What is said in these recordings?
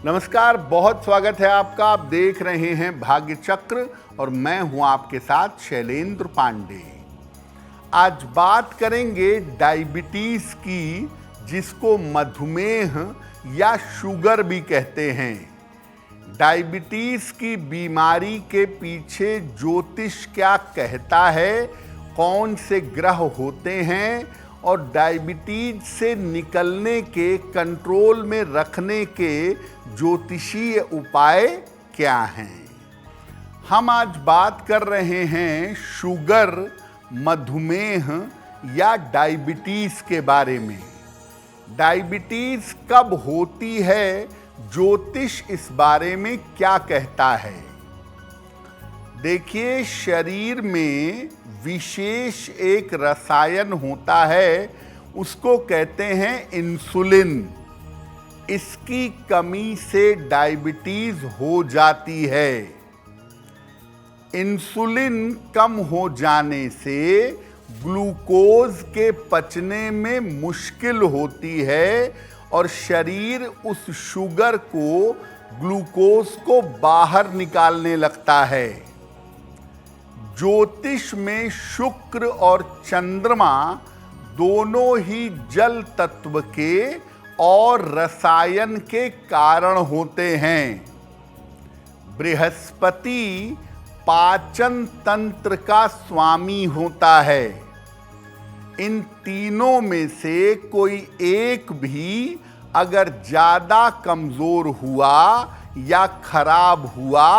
नमस्कार, बहुत स्वागत है आपका। आप देख रहे हैं भाग्य चक्र और मैं हूं आपके साथ शैलेंद्र पांडे। आज बात करेंगे डायबिटीज की, जिसको मधुमेह या शुगर भी कहते हैं। डायबिटीज की बीमारी के पीछे ज्योतिष क्या कहता है, कौन से ग्रह होते हैं और डायबिटीज से निकलने के, कंट्रोल में रखने के ज्योतिषीय उपाय क्या हैं। हम आज बात कर रहे हैं शुगर, मधुमेह या डायबिटीज के बारे में। डायबिटीज कब होती है, ज्योतिष इस बारे में क्या कहता है। देखिए, शरीर में विशेष एक रसायन होता है, उसको कहते हैं इंसुलिन। इसकी कमी से डायबिटीज हो जाती है। इंसुलिन कम हो जाने से ग्लूकोज के पचने में मुश्किल होती है और शरीर उस शुगर को, ग्लूकोज को बाहर निकालने लगता है। ज्योतिष में शुक्र और चंद्रमा दोनों ही जल तत्व के और रसायन के कारण होते हैं। बृहस्पति पाचन तंत्र का स्वामी होता है। इन तीनों में से कोई एक भी अगर ज्यादा कमजोर हुआ या खराब हुआ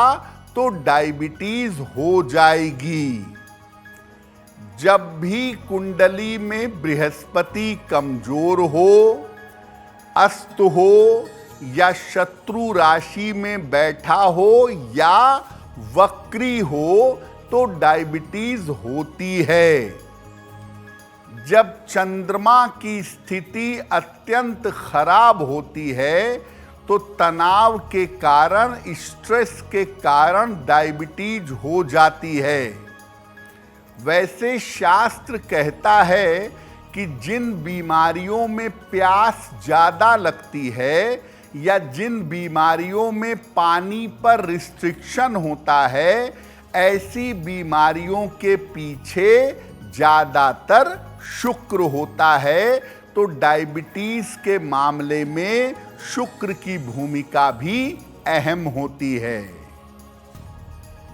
तो डायबिटीज हो जाएगी। जब भी कुंडली में बृहस्पति कमजोर हो, अस्त हो या शत्रु राशि में बैठा हो या वक्री हो तो डायबिटीज होती है। जब चंद्रमा की स्थिति अत्यंत खराब होती है तो तनाव के कारण, स्ट्रेस के कारण डायबिटीज हो जाती है। वैसे शास्त्र कहता है कि जिन बीमारियों में प्यास ज़्यादा लगती है या जिन बीमारियों में पानी पर रिस्ट्रिक्शन होता है, ऐसी बीमारियों के पीछे ज़्यादातर शुक्र होता है। तो डायबिटीज के मामले में शुक्र की भूमिका भी अहम होती है।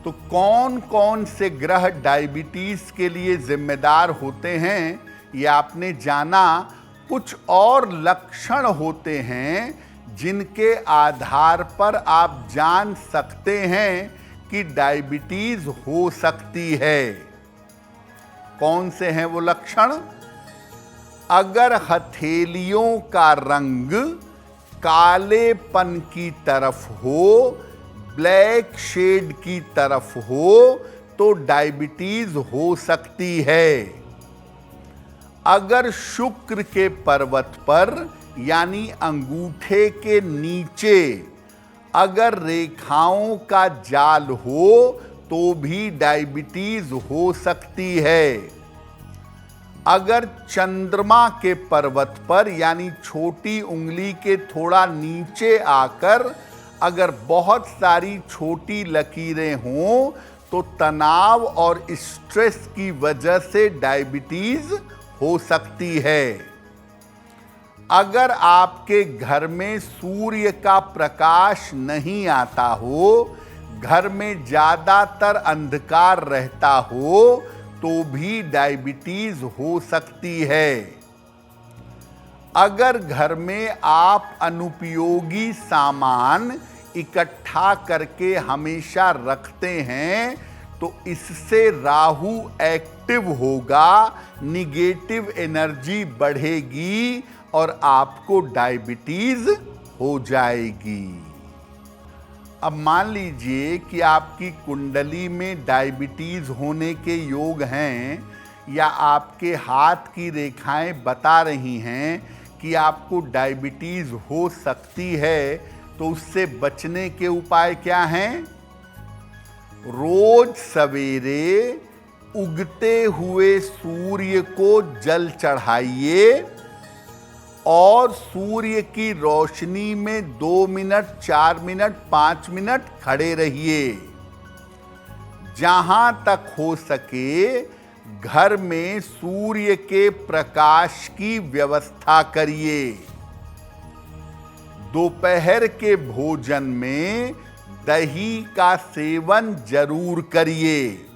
तो कौन कौन से ग्रह डायबिटीज के लिए जिम्मेदार होते हैं, ये आपने जाना। कुछ और लक्षण होते हैं जिनके आधार पर आप जान सकते हैं कि डायबिटीज हो सकती है। कौन से हैं वो लक्षण? अगर हथेलियों का रंग कालेपन की तरफ हो, ब्लैक शेड की तरफ हो तो डायबिटीज हो सकती है। अगर शुक्र के पर्वत पर यानी अंगूठे के नीचे अगर रेखाओं का जाल हो तो भी डायबिटीज हो सकती है। अगर चंद्रमा के पर्वत पर यानी छोटी उंगली के थोड़ा नीचे आकर अगर बहुत सारी छोटी लकीरें हों तो तनाव और स्ट्रेस की वजह से डायबिटीज हो सकती है। अगर आपके घर में सूर्य का प्रकाश नहीं आता हो, घर में ज़्यादातर अंधकार रहता हो तो भी डायबिटीज हो सकती है। अगर घर में आप अनुपयोगी सामान इकट्ठा करके हमेशा रखते हैं तो इससे राहु एक्टिव होगा, निगेटिव एनर्जी बढ़ेगी और आपको डायबिटीज हो जाएगी। अब मान लीजिए कि आपकी कुंडली में डायबिटीज होने के योग हैं या आपके हाथ की रेखाएं बता रही हैं कि आपको डायबिटीज हो सकती है, तो उससे बचने के उपाय क्या हैं? रोज सवेरे उगते हुए सूर्य को जल चढ़ाइए और सूर्य की रोशनी में 2 मिनट, 4 मिनट, 5 मिनट खड़े रहिए। जहां तक हो सके घर में सूर्य के प्रकाश की व्यवस्था करिए। दोपहर के भोजन में दही का सेवन जरूर करिए।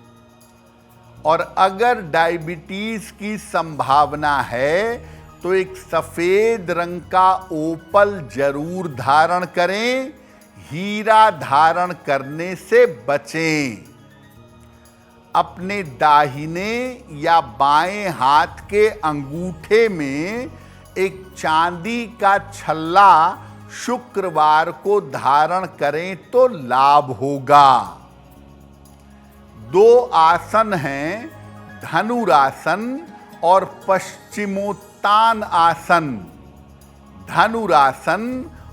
और अगर डायबिटीज की संभावना है तो एक सफेद रंग का ओपल जरूर धारण करें। हीरा धारण करने से बचें। अपने दाहिने या बाएं हाथ के अंगूठे में एक चांदी का छल्ला शुक्रवार को धारण करें तो लाभ होगा। 2 आसन हैं, धनुरासन और पश्चिमोत्तान आसन। धनुरासन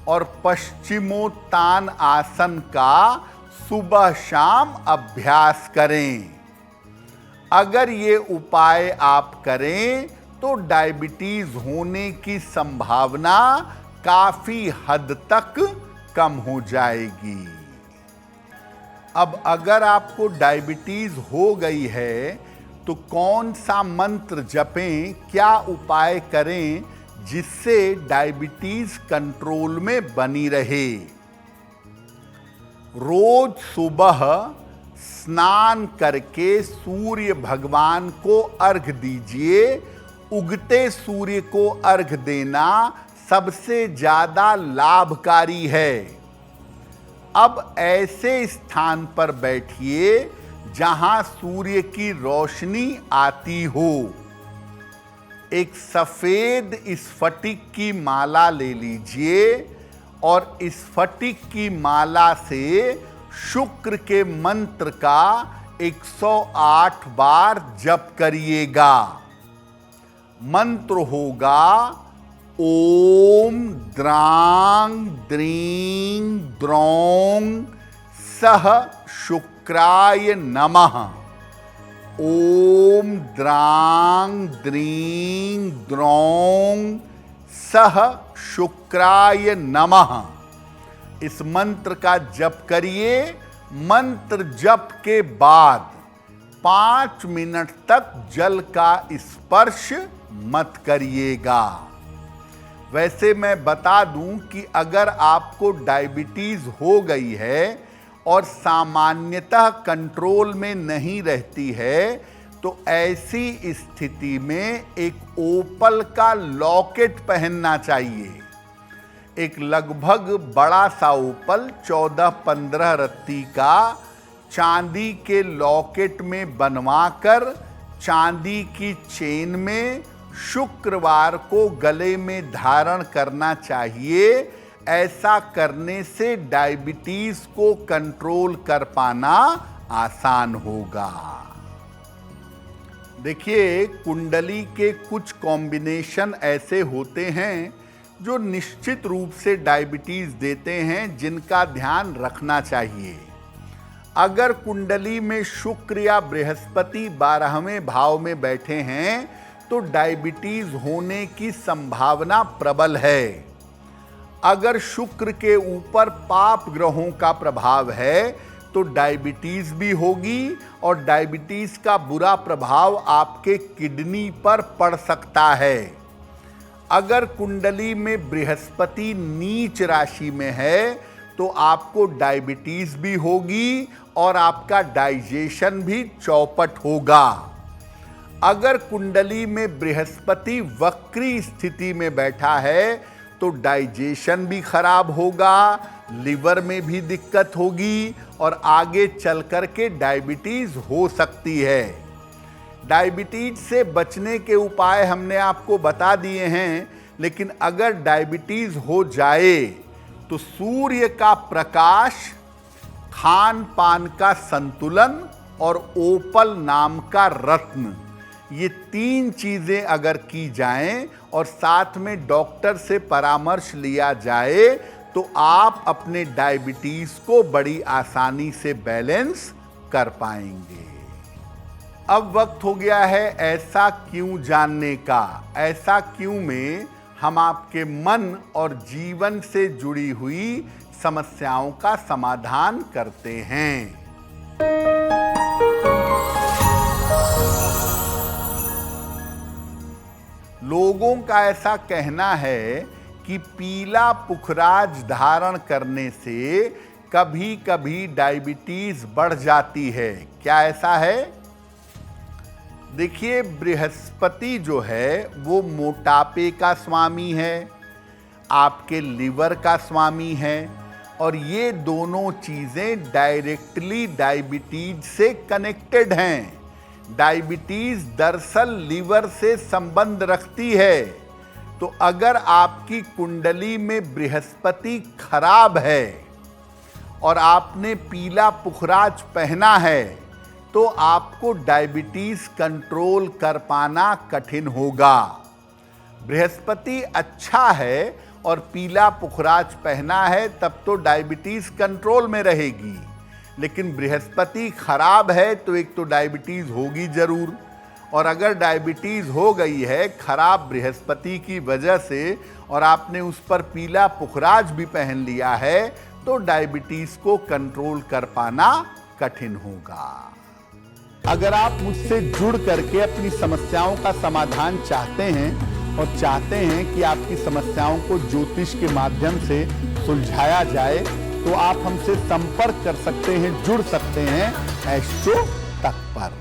और पश्चिमोत्तान आसन का सुबह शाम अभ्यास करें। अगर ये उपाय आप करें तो डायबिटीज होने की संभावना काफी हद तक कम हो जाएगी। अब अगर आपको डायबिटीज हो गई है तो कौन सा मंत्र जपें, क्या उपाय करें जिससे डायबिटीज कंट्रोल में बनी रहे। रोज सुबह स्नान करके सूर्य भगवान को अर्घ दीजिए। उगते सूर्य को अर्घ देना सबसे ज्यादा लाभकारी है। अब ऐसे स्थान पर बैठिए जहां सूर्य की रोशनी आती हो। एक सफेद स्फटिक की माला ले लीजिए और स्फटिक की माला से शुक्र के मंत्र का 108 बार जप करिएगा। मंत्र होगा ओम द्रांग द्रीं द्रौं सह शुक्राय नमः। ओम द्रांग द्रीं द्रौं सह शुक्राय नमः। इस मंत्र का जप करिए। मंत्र जप के बाद 5 मिनट तक जल का स्पर्श मत करिएगा। वैसे मैं बता दूं कि अगर आपको डायबिटीज हो गई है और सामान्यतः कंट्रोल में नहीं रहती है तो ऐसी स्थिति में एक ओपल का लॉकेट पहनना चाहिए। एक लगभग बड़ा सा ओपल 14-15 रत्ती का चांदी के लॉकेट में बनवाकर चांदी की चेन में शुक्रवार को गले में धारण करना चाहिए। ऐसा करने से डायबिटीज को कंट्रोल कर पाना आसान होगा। देखिए, कुंडली के कुछ कॉम्बिनेशन ऐसे होते हैं जो निश्चित रूप से डायबिटीज देते हैं, जिनका ध्यान रखना चाहिए। अगर कुंडली में शुक्र या बृहस्पति 12वें भाव में बैठे हैं तो डायबिटीज होने की संभावना प्रबल है। अगर शुक्र के ऊपर पाप ग्रहों का प्रभाव है तो डायबिटीज भी होगी और डायबिटीज का बुरा प्रभाव आपके किडनी पर पड़ सकता है। अगर कुंडली में बृहस्पति नीच राशि में है तो आपको डायबिटीज भी होगी और आपका डाइजेशन भी चौपट होगा। अगर कुंडली में बृहस्पति वक्री स्थिति में बैठा है तो डाइजेशन भी खराब होगा, लिवर में भी दिक्कत होगी और आगे चल कर के डायबिटीज हो सकती है। डायबिटीज से बचने के उपाय हमने आपको बता दिए हैं, लेकिन अगर डायबिटीज हो जाए तो सूर्य का प्रकाश, खान पान का संतुलन और ओपल नाम का रत्न, ये 3 चीजें अगर की जाएं और साथ में डॉक्टर से परामर्श लिया जाए तो आप अपने डायबिटीज को बड़ी आसानी से बैलेंस कर पाएंगे। अब वक्त हो गया है ऐसा क्यों जानने का। ऐसा क्यों में हम आपके मन और जीवन से जुड़ी हुई समस्याओं का समाधान करते हैं। लोगों का ऐसा कहना है कि पीला पुखराज धारण करने से कभी कभी डायबिटीज बढ़ जाती है। क्या ऐसा है? देखिए, बृहस्पति जो है वो मोटापे का स्वामी है, आपके लिवर का स्वामी है, और ये दोनों चीजें डायरेक्टली डायबिटीज से कनेक्टेड हैं। डायबिटीज दरअसल लिवर से संबंध रखती है। तो अगर आपकी कुंडली में बृहस्पति खराब है और आपने पीला पुखराज पहना है तो आपको डायबिटीज कंट्रोल कर पाना कठिन होगा। बृहस्पति अच्छा है और पीला पुखराज पहना है तब तो डायबिटीज कंट्रोल में रहेगी, लेकिन बृहस्पति खराब है तो एक तो डायबिटीज होगी जरूर, और अगर डायबिटीज हो गई है खराब बृहस्पति की वजह से और आपने उस पर पीला पुखराज भी पहन लिया है तो डायबिटीज को कंट्रोल कर पाना कठिन होगा। अगर आप मुझसे जुड़ करके अपनी समस्याओं का समाधान चाहते हैं और चाहते हैं कि आपकी समस्याओं को ज्योतिष के माध्यम से सुलझाया जाए तो आप हमसे संपर्क कर सकते हैं, जुड़ सकते हैं एस्ट्रो तक पर।